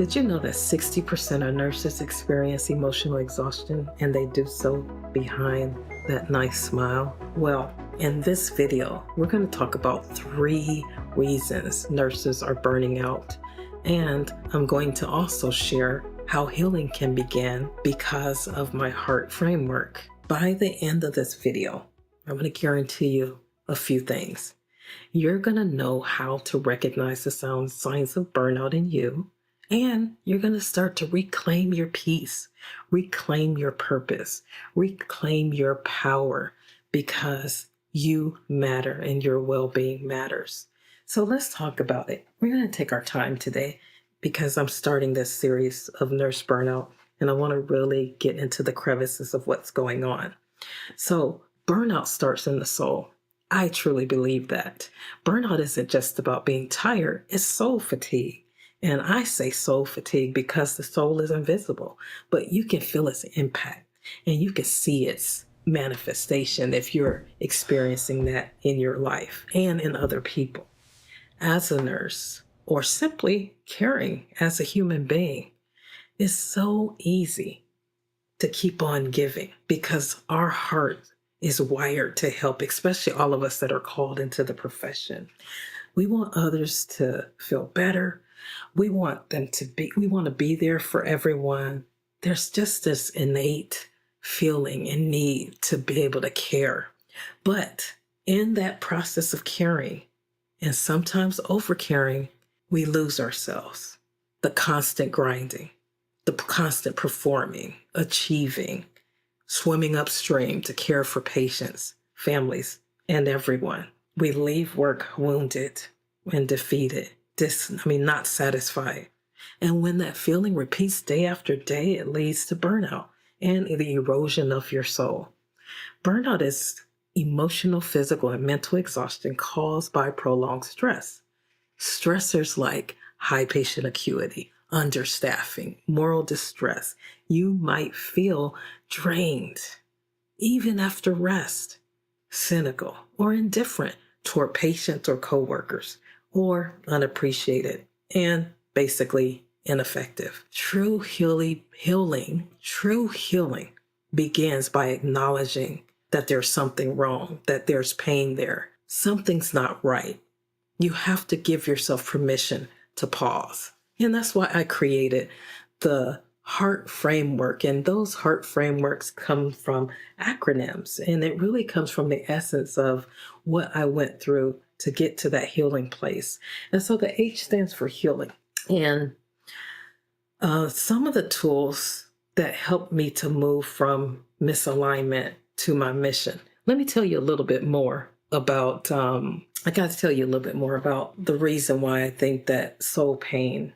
Did you know that 60% of nurses experience emotional exhaustion and they do so behind that nice smile? Well, in this video, we're going to talk about 3 reasons nurses are burning out. And I'm going to also share how healing can begin because of my heart framework. By the end of this video, I'm going to guarantee you a few things. You're going to know how to recognize the signs of burnout in you. And you're going to start to reclaim your peace, reclaim your purpose, reclaim your power, because you matter and your well-being matters. So let's talk about it. We're going to take our time today because I'm starting this series of nurse burnout and I want to really get into the crevices of what's going on. So burnout starts in the soul. I truly believe that. Burnout isn't just about being tired, it's soul fatigue. And I say soul fatigue because the soul is invisible, but you can feel its impact and you can see its manifestation if you're experiencing that in your life and in other people. As a nurse, or simply caring as a human being, it's so easy to keep on giving because our heart is wired to help, especially all of us that are called into the profession. We want others to feel better. We want to be there for everyone. There's just this innate feeling and need to be able to care. But in that process of caring, and sometimes over caring, we lose ourselves. The constant grinding, the constant performing, achieving, swimming upstream to care for patients, families, and everyone. We leave work wounded and defeated. Not satisfied. And when that feeling repeats day after day, it leads to burnout and the erosion of your soul. Burnout is emotional, physical, and mental exhaustion caused by prolonged stress. Stressors like high patient acuity, understaffing, moral distress. You might feel drained, even after rest, cynical or indifferent toward patients or coworkers, or unappreciated and basically ineffective. True healing begins by acknowledging that there's something wrong, that there's pain there. Something's not right. You have to give yourself permission to pause. And that's why I created the heart framework. And those heart frameworks come from acronyms. And it really comes from the essence of what I went through to get to that healing place. And so the H stands for healing. And some of the tools that helped me to move from misalignment to my mission. Let me tell you a little bit more about, the reason why I think that soul pain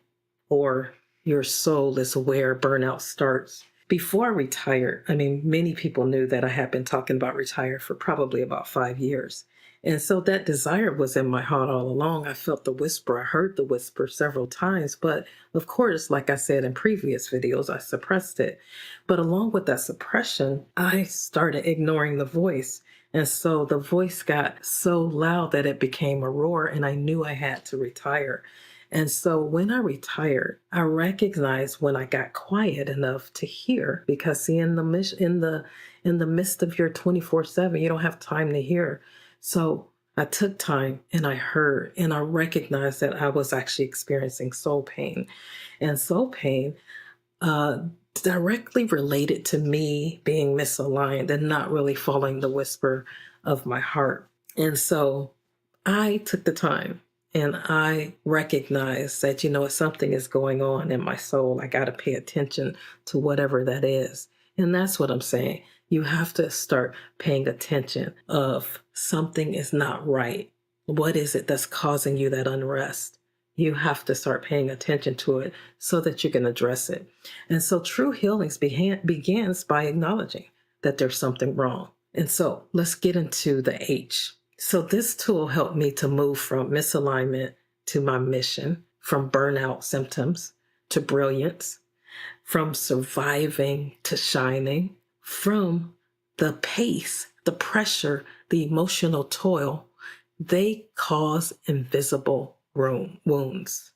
or your soul is where burnout starts. Before I retired, many people knew that I had been talking about retire for probably about 5 years. And so that desire was in my heart all along. I felt the whisper. I heard the whisper several times. But of course, like I said in previous videos, I suppressed it. But along with that suppression, I started ignoring the voice. And so the voice got so loud that it became a roar, and I knew I had to retire. And so when I retired, I recognized when I got quiet enough to hear, because see, in the midst of your 24/7, you don't have time to hear. So I took time and I heard, and I recognized that I was actually experiencing soul pain. And soul pain directly related to me being misaligned and not really following the whisper of my heart. And so I took the time and I recognized that, if something is going on in my soul, I got to pay attention to whatever that is. And that's what I'm saying. You have to start paying attention of something is not right. What is it that's causing you that unrest? You have to start paying attention to it so that you can address it. And so true healing begins by acknowledging that there's something wrong. And so let's get into the H. So this tool helped me to move from misalignment to my mission, from burnout symptoms to brilliance, from surviving to shining, from the pace, the pressure, the emotional toil. They cause invisible wounds.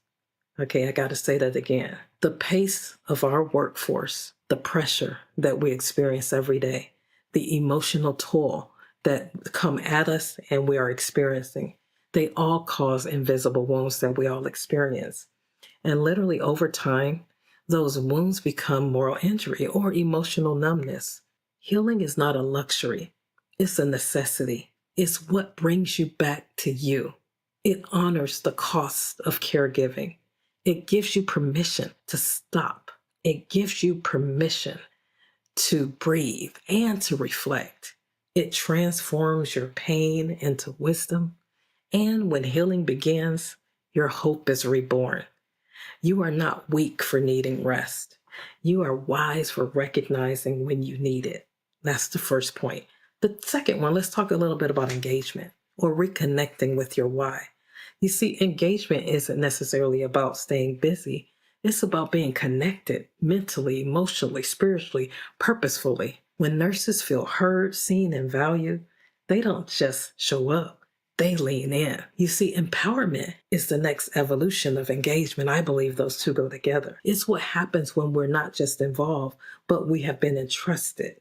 Okay, I got to say that again. The pace of our workforce, the pressure that we experience every day, the emotional toll that come at us and we are experiencing, they all cause invisible wounds that we all experience. And literally over time, those wounds become moral injury or emotional numbness. Healing is not a luxury, it's a necessity. It's what brings you back to you. It honors the cost of caregiving. It gives you permission to stop. It gives you permission to breathe and to reflect. It transforms your pain into wisdom. And when healing begins, your hope is reborn. You are not weak for needing rest. You are wise for recognizing when you need it. That's the first point. The second one, let's talk a little bit about engagement or reconnecting with your why. You see, engagement isn't necessarily about staying busy. It's about being connected mentally, emotionally, spiritually, purposefully. When nurses feel heard, seen, and valued, they don't just show up. They lean in. You see, empowerment is the next evolution of engagement. I believe those two go together. It's what happens when we're not just involved, but we have been entrusted.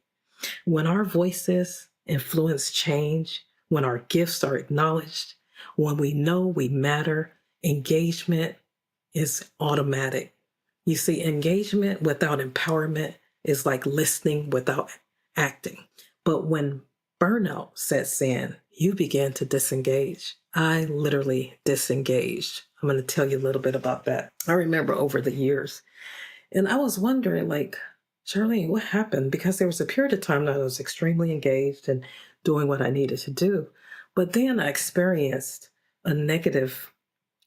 When our voices influence change, when our gifts are acknowledged, when we know we matter, engagement is automatic. You see, engagement without empowerment is like listening without acting. But when burnout sets in, you begin to disengage. I literally disengaged. I'm going to tell you a little bit about that. I remember over the years, and I was wondering, like, Charlene, what happened? Because there was a period of time that I was extremely engaged and doing what I needed to do. But then I experienced a negative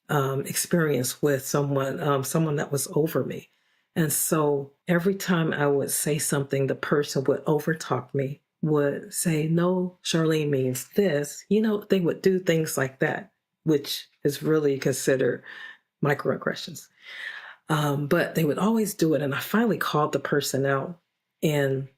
experience with someone that was over me. And so every time I would say something, the person would overtalk me, would say, no, Charlene means this. You know, they would do things like that, which is really considered microaggressions. But they would always do it. And I finally called the person out and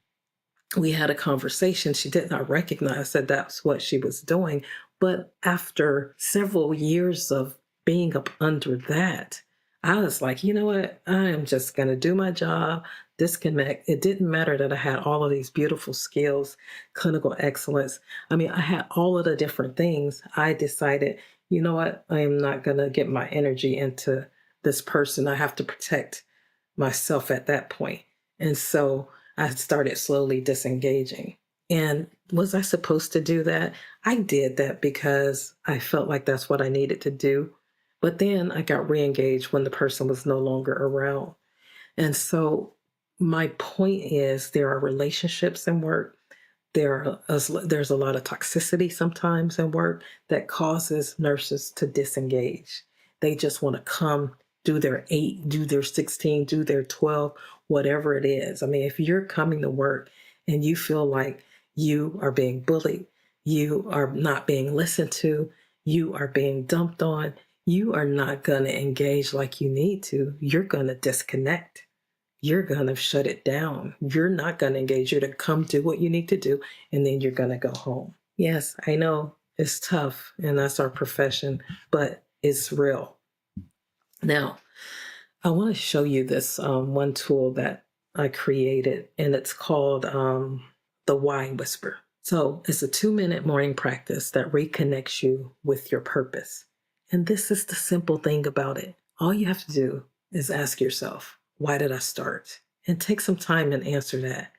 we had a conversation. She did not recognize that that's what she was doing. But after several years of being up under that, I was like, you know what? I am just going to do my job, disconnect. It didn't matter that I had all of these beautiful skills, clinical excellence. I mean, I had all of the different things. I decided, you know what? I am not going to get my energy into this person. I have to protect myself at that point. And so I started slowly disengaging. And was I supposed to do that? I did that because I felt like that's what I needed to do. But then I got re-engaged when the person was no longer around. And so my point is there are relationships in work. There's a lot of toxicity sometimes in work that causes nurses to disengage. They just want to come, do their 8, do their 16, do their 12, whatever it is. I mean, if you're coming to work and you feel like you are being bullied, you are not being listened to, you are being dumped on, you are not going to engage like you need to. You're going to disconnect. You're going to shut it down. You're not going to engage. You're to come do what you need to do, and then you're going to go home. Yes, I know it's tough, and that's our profession, but it's real. Now, I want to show you this one tool that I created, and it's called the Why Whisper. So it's a 2-minute morning practice that reconnects you with your purpose. And this is the simple thing about it. All you have to do is ask yourself, why did I start? And take some time and answer that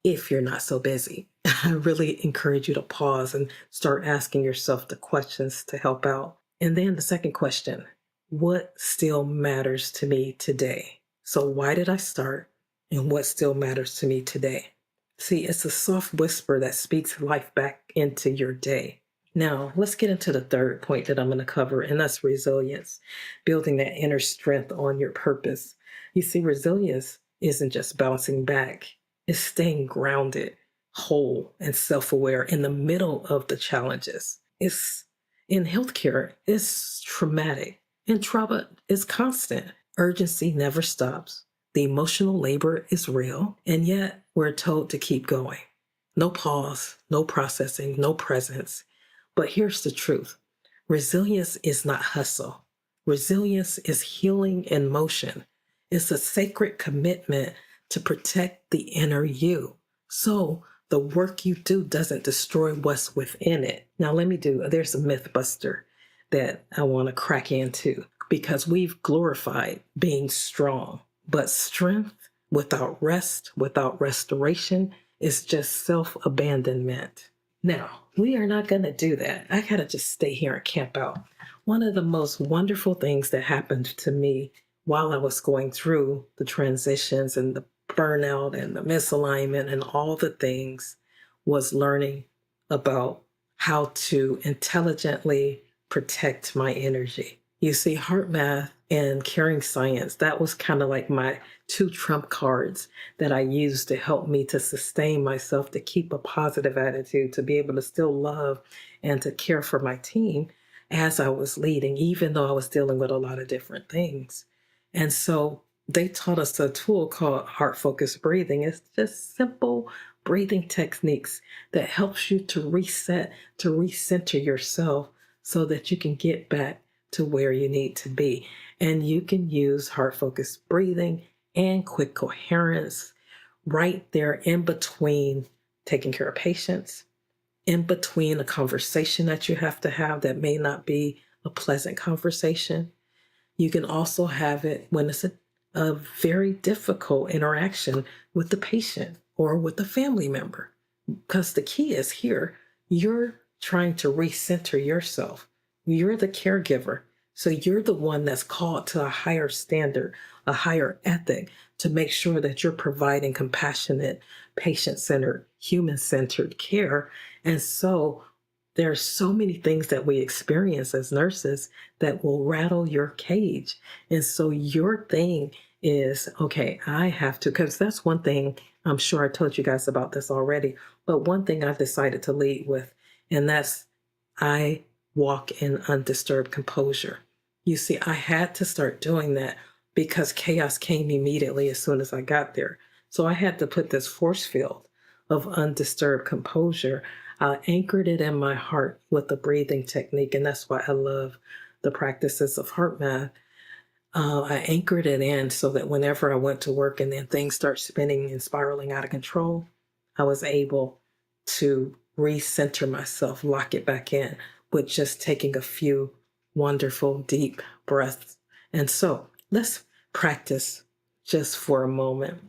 if you're not so busy. I really encourage you to pause and start asking yourself the questions to help out. And then the second question, what still matters to me today? So why did I start? And what still matters to me today? See, it's a soft whisper that speaks life back into your day. Now, let's get into the third point that I'm going to cover, and that's resilience, building that inner strength on your purpose. You see, resilience isn't just bouncing back. It's staying grounded, whole, and self-aware in the middle of the challenges. It's in healthcare, it's traumatic, and trauma is constant. Urgency never stops. The emotional labor is real, and yet we're told to keep going. No pause, no processing, no presence. But here's the truth. Resilience is not hustle. Resilience is healing in motion. It's a sacred commitment to protect the inner you. So the work you do doesn't destroy what's within it. Now, there's a myth buster that I want to crack into because we've glorified being strong, but strength without rest, without restoration, is just self-abandonment. Now, we are not going to do that. I got to just stay here and camp out. One of the most wonderful things that happened to me while I was going through the transitions and the burnout and the misalignment and all the things was learning about how to intelligently protect my energy. You see, heart math and caring science, that was kind of like my two trump cards that I used to help me to sustain myself, to keep a positive attitude, to be able to still love and to care for my team as I was leading, even though I was dealing with a lot of different things. And so they taught us a tool called heart-focused breathing. It's just simple breathing techniques that helps you to reset, to recenter yourself so that you can get back to where you need to be. And you can use heart-focused breathing and quick coherence right there in between taking care of patients, in between a conversation that you have to have that may not be a pleasant conversation. You can also have it when it's a very difficult interaction with the patient or with a family member. Because the key is here, you're trying to recenter yourself. You're the caregiver. So you're the one that's called to a higher standard, a higher ethic to make sure that you're providing compassionate, patient-centered, human-centered care. And so there's so many things that we experience as nurses that will rattle your cage. And so your thing is, okay, I have to, because that's one thing, I'm sure I told you guys about this already, but one thing I've decided to lead with, and that's I walk in undisturbed composure. You see, I had to start doing that because chaos came immediately as soon as I got there. So I had to put this force field of undisturbed composure. I anchored it in my heart with the breathing technique, and that's why I love the practices of heart math. I anchored it in so that whenever I went to work and then things start spinning and spiraling out of control, I was able to recenter myself, lock it back in with just taking a few wonderful deep breaths. And so let's practice just for a moment.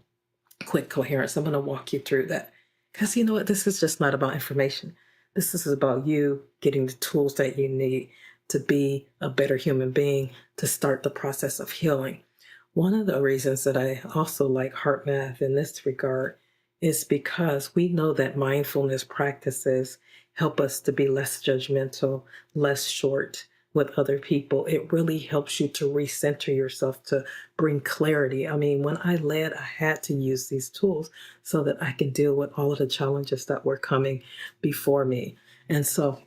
Quick coherence. I'm going to walk you through that. Because you know what? This is just not about information. This is about you getting the tools that you need to be a better human being, to start the process of healing. One of the reasons that I also like heart math in this regard is because we know that mindfulness practices help us to be less judgmental, less short with other people. It really helps you to recenter yourself, to bring clarity. I mean, when I led, I had to use these tools so that I can deal with all of the challenges that were coming before me. And so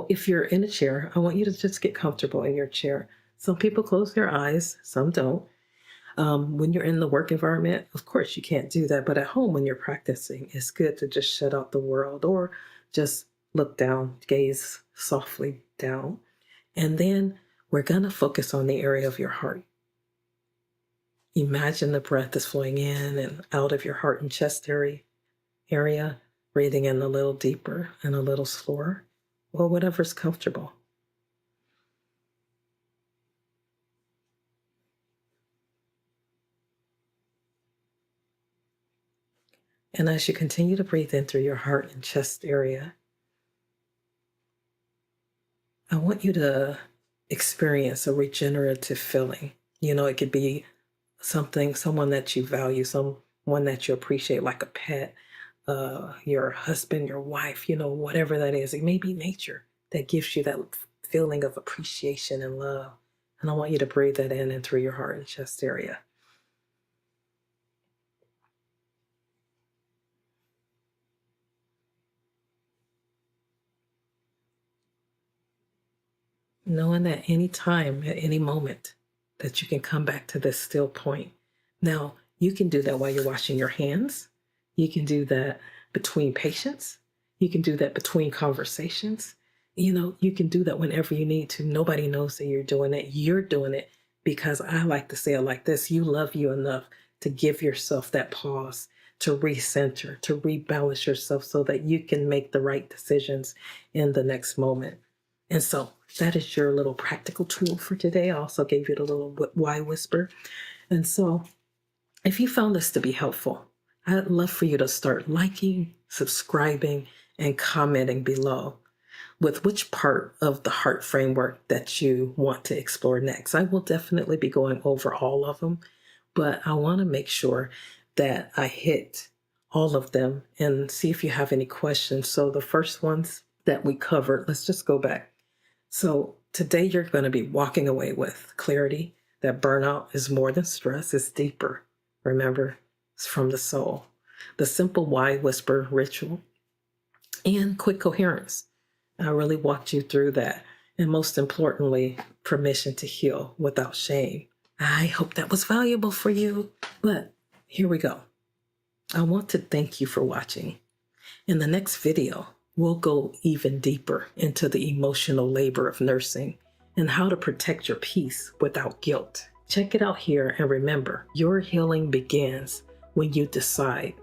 if you're in a chair, I want you to just get comfortable in your chair. Some people close their eyes, some don't. When you're in the work environment, of course, you can't do that. But at home, when you're practicing, it's good to just shut out the world or just look down, gaze softly down. And then we're going to focus on the area of your heart. Imagine the breath is flowing in and out of your heart and chest area, breathing in a little deeper and a little slower, or whatever's comfortable. And as you continue to breathe in through your heart and chest area, I want you to experience a regenerative feeling. You know, it could be someone that you value, someone that you appreciate, like a pet, your husband, your wife, whatever that is. It may be nature that gives you that feeling of appreciation and love. And I want you to breathe that in and through your heart and chest area. Knowing that any time, at any moment, that you can come back to this still point. Now, you can do that while you're washing your hands. You can do that between patients. You can do that between conversations. You can do that whenever you need to. Nobody knows that you're doing it. You're doing it because I like to say it like this. You love you enough to give yourself that pause, to recenter, to rebalance yourself so that you can make the right decisions in the next moment. And so that is your little practical tool for today. I also gave you the little why whisper. And so if you found this to be helpful, I'd love for you to start liking, subscribing, and commenting below with which part of the heart framework that you want to explore next. I will definitely be going over all of them, but I want to make sure that I hit all of them and see if you have any questions. So the first ones that we covered, let's just go back. So today you're going to be walking away with clarity that burnout is more than stress, it's deeper. Remember, it's from the soul. The simple why whisper ritual and quick coherence. I really walked you through that. And most importantly, permission to heal without shame. I hope that was valuable for you. But here we go. I want to thank you for watching. In the next video, we'll go even deeper into the emotional labor of nursing and how to protect your peace without guilt. Check it out here and remember, your healing begins when you decide